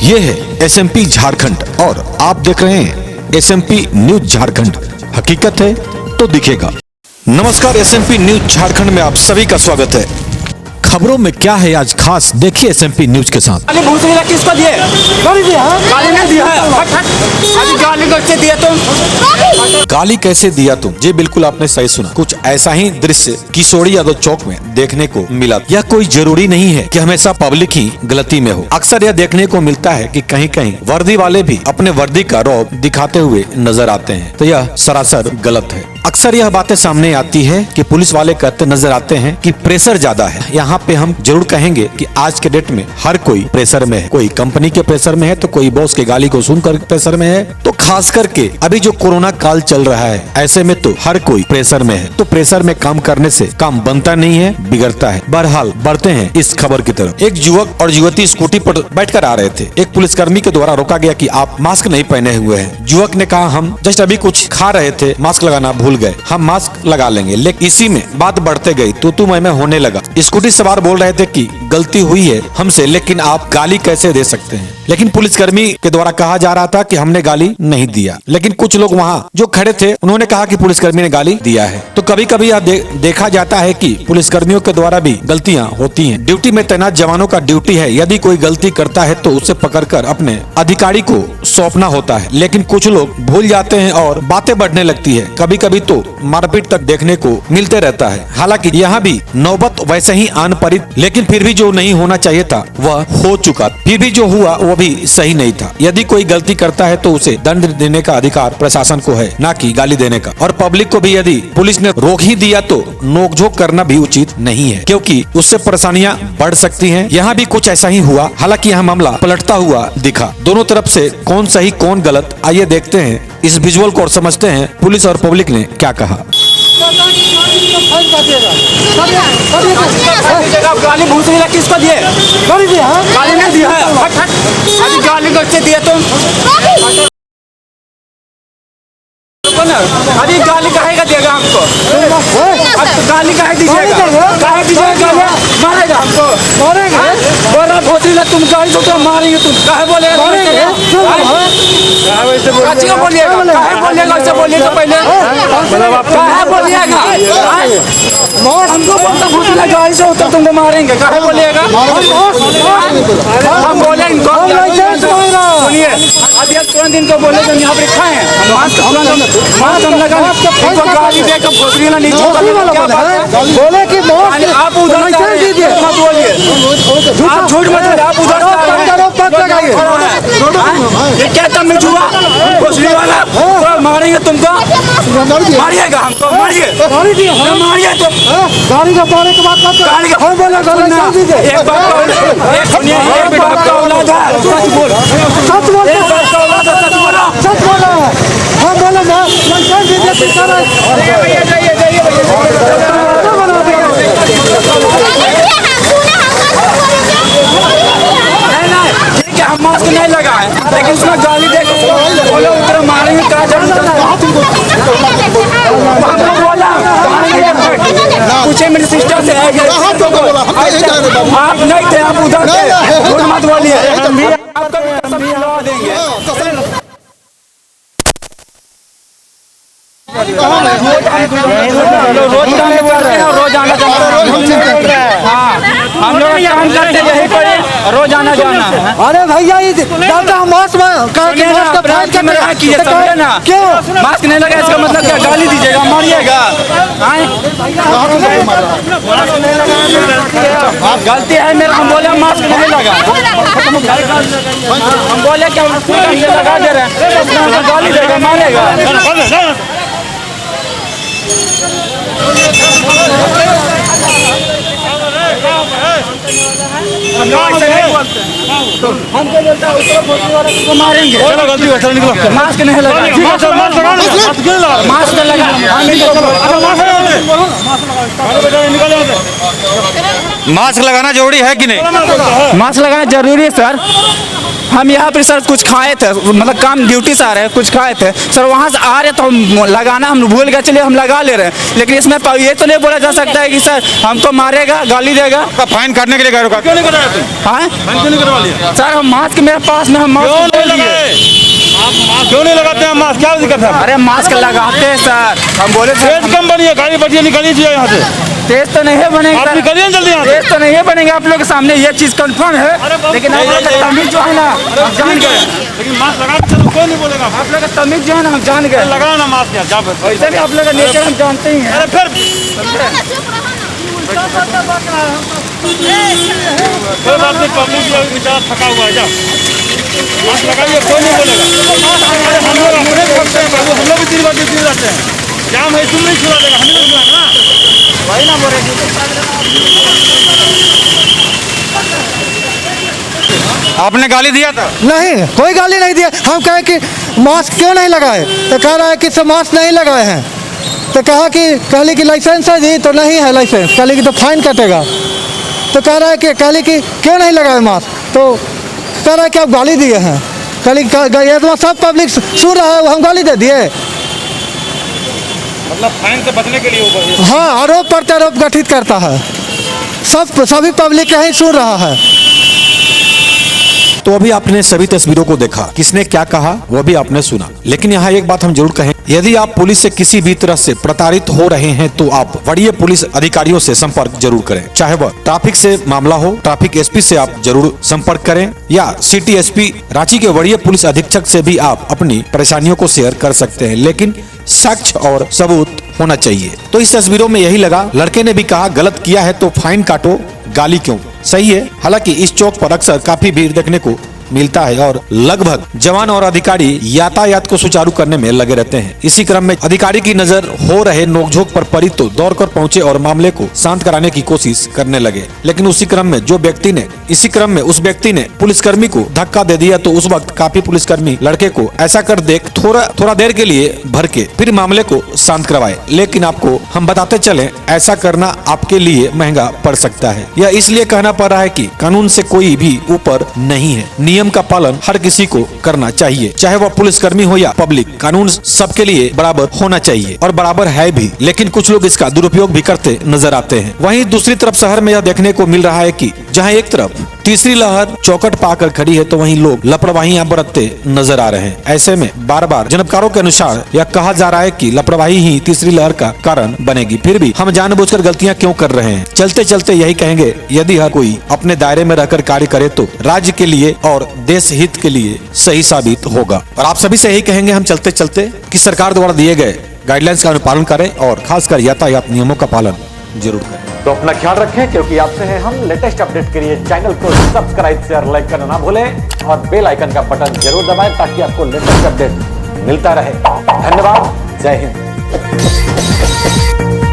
ये है एसएमपी झारखंड और आप देख रहे हैं एसएमपी न्यूज झारखंड। हकीकत है तो दिखेगा। नमस्कार, एसएमपी न्यूज झारखंड में आप सभी का स्वागत है। खबरों में क्या है आज खास, देखिए एसएमपी न्यूज के साथ। किसको दिए? गाली नहीं दिया है। गाली कैसे दिया तुम? गाली कैसे दिया तुम? जी बिल्कुल आपने सही सुना। कुछ ऐसा ही दृश्य किशोरी यादव चौक में देखने को मिला। यह कोई जरूरी नहीं है कि हमेशा पब्लिक ही गलती में हो। अक्सर यह देखने को मिलता है कि कहीं कहीं वर्दी वाले भी अपने वर्दी का रौब दिखाते हुए नजर आते हैं, तो यह सरासर गलत है। अक्सर यह बातें सामने आती है कि पुलिस वाले कहते नजर आते हैं कि प्रेशर ज्यादा है। यहाँ पे हम जरूर कहेंगे कि आज के डेट में हर कोई प्रेशर में है। कोई कंपनी के प्रेशर में है तो कोई बॉस के गाली को सुनकर प्रेशर में है। तो खास करके अभी जो कोरोना काल चल रहा है, ऐसे में तो हर कोई प्रेशर में है। तो प्रेशर में काम करने से काम बनता नहीं है, बिगड़ता है। बहरहाल बढ़ते हैं इस खबर की तरफ। एक युवक और युवती स्कूटी पर बैठकर आ रहे थे। एक पुलिसकर्मी के द्वारा रोका गया कि आप मास्क नहीं पहने हुए हैं। युवक ने कहा हम जस्ट अभी कुछ खा रहे थे, मास्क लगाना भूल गए, हम मास्क लगा लेंगे। लेकिन इसी में बात बढ़ते गई, तू मैं होने लगा। स्कूटी सवार बोल रहे थे कि गलती हुई है हमसे, लेकिन आप गाली कैसे दे सकते हैं। लेकिन पुलिसकर्मी के द्वारा कहा जा रहा था कि हमने गाली नहीं दिया। लेकिन कुछ लोग वहाँ जो खड़े थे उन्होंने कहा कि पुलिसकर्मी ने गाली दिया है। तो कभी कभी यह देखा जाता है कि पुलिसकर्मियों के द्वारा भी गलतियाँ होती हैं। ड्यूटी में तैनात जवानों का ड्यूटी है, यदि कोई गलती करता है तो उसे पकड़कर अपने अधिकारी को सौंपना होता है। लेकिन कुछ लोग भूल जाते हैं और बातें बढ़ने लगती है। कभी कभी तो मारपीट तक देखने को मिलते रहता है। हालांकि यहाँ भी नौबत वैसे ही आन पड़ी, लेकिन फिर भी जो नहीं होना चाहिए था वह हो चुका। फिर भी जो हुआ वो भी सही नहीं था। यदि कोई गलती करता है तो उसे दंड देने का अधिकार प्रशासन को है, ना कि गाली देने का। और पब्लिक को भी यदि पुलिस ने रोक ही दिया तो नोकझोंक करना भी उचित नहीं है, क्योंकि उससे परेशानियां बढ़ सकती हैं। यहाँ भी कुछ ऐसा ही हुआ। हालांकि यह मामला पलटता हुआ दिखा। दोनों तरफ से कौन सही कौन गलत, आइए देखते हैं इस विजुअल को और समझते हैं पुलिस और पब्लिक ने क्या कहा। गाली भूसड़ी किसको दिए? गाली नहीं दिया है। गाली कैसे दिए तुम? अभी गाली कहेगा देगा हमको? गाली कहे दीजिएगा? कहे दीजिएगा मारेगा हमको? मारेगा? बोला भोसड़ी तुम गाली तो मारेंगे तुम। कहे बोलेगा? बोलिएगा? बोलिएगा ऐसे बोलिएगा पहले। कहे बोलिएगा? हमको बोलता भोसड़ी गाली से होता तुमको मारेंगे। कहे बोलिएगा? हम बोले इनको सुनिए, अभी तुरंत इनको बोले जो यहाँ पर खाए मास्क हम लगा इनको गाली देकर भोसड़ी ना नीचे बोले कि आप उधर दीजिए, मत बोलिए, आप झूठ मत बोलिए, आप उधर ये क्या तमीज हुआ? भोसड़ी वाला तो मारेंगे तुमको, मारिएगा हमको, मारिए मारिए तो गाड़ी का बोले के बाद गाड़ी का हम बोले एक बात का औलाद है, सच बोल, सच बोल, एक बात का औलाद है, सच बोलो, सच बोलो। हम बोले ना ठीक है, हम मास्क नहीं लगाए, लेकिन उसमें गाली देकर बोले उधर मारेंगे। पूछे मेरे सिस्टर से है आप नहीं थे, आप उधर थे, मत बोलिए, रोज आना जाना। हम लोग काम करते यही पर रोज आना जाना है। अरे भैया मास्क ना, क्यों मास्क नहीं लगा इसका मतलब क्या? गाली दीजिएगा, मारिएगा? गलती है मेरा, हम बोले मास्क नहीं लगा, हम बोले क्या लगा दे रहे हैं, गाली देगा, मारेगा। हमको बोलता है उसको मारेंगे। चलो गलती हुआ, चलो निकलो। मास्क नहीं लगा, मास्क लगा, मास्क लगाना जरूरी है कि नहीं? मास्क लगाना जरूरी है सर। हम यहाँ पर सर कुछ खाए थे, मतलब काम ड्यूटी से आ रहे हैं, कुछ खाए थे सर, वहाँ से आ रहे तो हम लगाना हम भूल गए, चलिए हम लगा ले रहे हैं। लेकिन इसमें ये तो नहीं बोला जा सकता है कि सर हमको मारेगा, गाली देगा। फाइन काटने के लिए कह रहे, क्यों नहीं करवाया तुम? हाँ फाइन क्यों नहीं करवा लिया? सर हम मास्क मेरे पास में, हम क्यों मास्क नहीं लगाए? क्यों नहीं लगाते हैं मास्क? क्या दिक्कत है? अरे मास्क लगाते हैं सर, हम बोले तेज कम बनिए, गाड़ी बढ़िए निकाली चाहिए यहाँ से। तेज तो नहीं बनेगा आप सर, निकलिए जल्दी यहाँ से। तेज तो नहीं बनेगा आप लोग के सामने, ये चीज कंफर्म है। लेकिन आप लोग का तमीज जो है ना हम जान गए, लेकिन मास्क लगा के चलो, कोई नहीं बोलेगा। आप लोग का तमीज जो है ना हम जान गए। लगाओ ना मास्क यार, जा फिर। वैसे भी आप लोग का नेचर हम जानते ही हैं। अरे फिर कोई बात नहीं, पब्लिक भी अभी बेचारा थका हुआ है, जा मास्क लगाइए, कोई नहीं बोलेगा। अरे हम लोग अपने पक्ष हैं बाबू, हम लोग भी 3 बजे दिन रहते हैं, जाम है तुम नहीं छुड़ा देगा, हम लोग छुड़ा ना। वही ना बोले आपने गाली दिया था? नहीं, कोई गाली नहीं दिया। हम कहे कि मास्क क्यों नहीं लगाए, तो कह रहा है कि सब मास्क नहीं लगाए हैं। तो कहा कि कहली कि लाइसेंस है जी, तो नहीं है लाइसेंस। कहली कि तो फाइन कटेगा। तो कह रहा है कि कहली कि क्यों नहीं लगाए मास्क, तो कह रहा है कि आप गाली दिए हैं। कहली ये तो सब पब्लिक सुन रहा है, हम गाली दे दिए। मतलब फाइन से बचने के लिए ऊपर? हाँ, आरोप प्रत्यारोप गठित करता है, सभी पब्लिक यही सुन रहा है। तो अभी आपने सभी तस्वीरों को देखा, किसने क्या कहा वो भी आपने सुना। लेकिन यहाँ एक बात हम जरूर कहें, यदि आप पुलिस से किसी भी तरह से प्रताड़ित हो रहे हैं तो आप वरीय पुलिस अधिकारियों से संपर्क जरूर करें। चाहे वह ट्रैफिक से मामला हो, ट्रैफिक एसपी से आप जरूर संपर्क करें, या सिटी एसपी रांची के वरीय पुलिस अधीक्षक से भी आप अपनी परेशानियों को शेयर कर सकते हैं। लेकिन साक्ष्य और सबूत होना चाहिए। तो इस तस्वीरों में यही लगा, लड़के ने भी कहा गलत किया है तो फाइन काटो, गाली क्यों? सही है। हालांकि इस चौक पर अक्सर काफी भीड़ देखने को मिलता है और लगभग जवान और अधिकारी यातायात को सुचारू करने में लगे रहते हैं। इसी क्रम में अधिकारी की नजर हो रहे नोकझोंक पर पड़ी तो दौड़कर पहुंचे और मामले को शांत कराने की कोशिश करने लगे। लेकिन उसी क्रम में उस व्यक्ति ने पुलिसकर्मी को धक्का दे दिया। तो उस वक्त काफी पुलिसकर्मी लड़के को ऐसा कर देख थोड़ा देर के लिए भर के फिर मामले को शांत करवाए। लेकिन आपको हम बताते चले, ऐसा करना आपके लिए महंगा पड़ सकता है। यह इसलिए कहना पड़ रहा है कि कानून से कोई भी ऊपर नहीं है। नियम का पालन हर किसी को करना चाहिए, चाहे वह पुलिसकर्मी हो या पब्लिक। कानून सबके लिए बराबर होना चाहिए और बराबर है भी। लेकिन कुछ लोग इसका दुरुपयोग भी करते नजर आते हैं। वहीं दूसरी तरफ शहर में यह देखने को मिल रहा है कि जहां एक तरफ तीसरी लहर चौकट पाकर खड़ी है तो वहीं लोग लापरवाही बरतते नजर आ रहे हैं। ऐसे में बार बार जनपकारों के अनुसार यह कहा जा रहा है कि लापरवाही ही तीसरी लहर का कारण बनेगी। फिर भी हम जानबूझकर गलतियां क्यों कर रहे हैं? चलते चलते यही कहेंगे, यदि हर कोई अपने दायरे में रहकर कार्य करे तो राज्य के लिए और देश हित के लिए सही साबित होगा। और आप सभी से यही कहेंगे हम चलते चलते कि सरकार द्वारा दिए गए गाइडलाइंस का अनुपालन करें और खासकर यातायात नियमों का पालन जरूर करें। तो अपना ख्याल रखें, क्योंकि आपसे हैं हम। लेटेस्ट अपडेट के लिए चैनल को सब्सक्राइब शेयर लाइक करना ना भूलें और बेल आइकन का बटन जरूर दबाएं ताकि आपको लेटेस्ट अपडेट मिलता रहे। धन्यवाद। जय हिंद।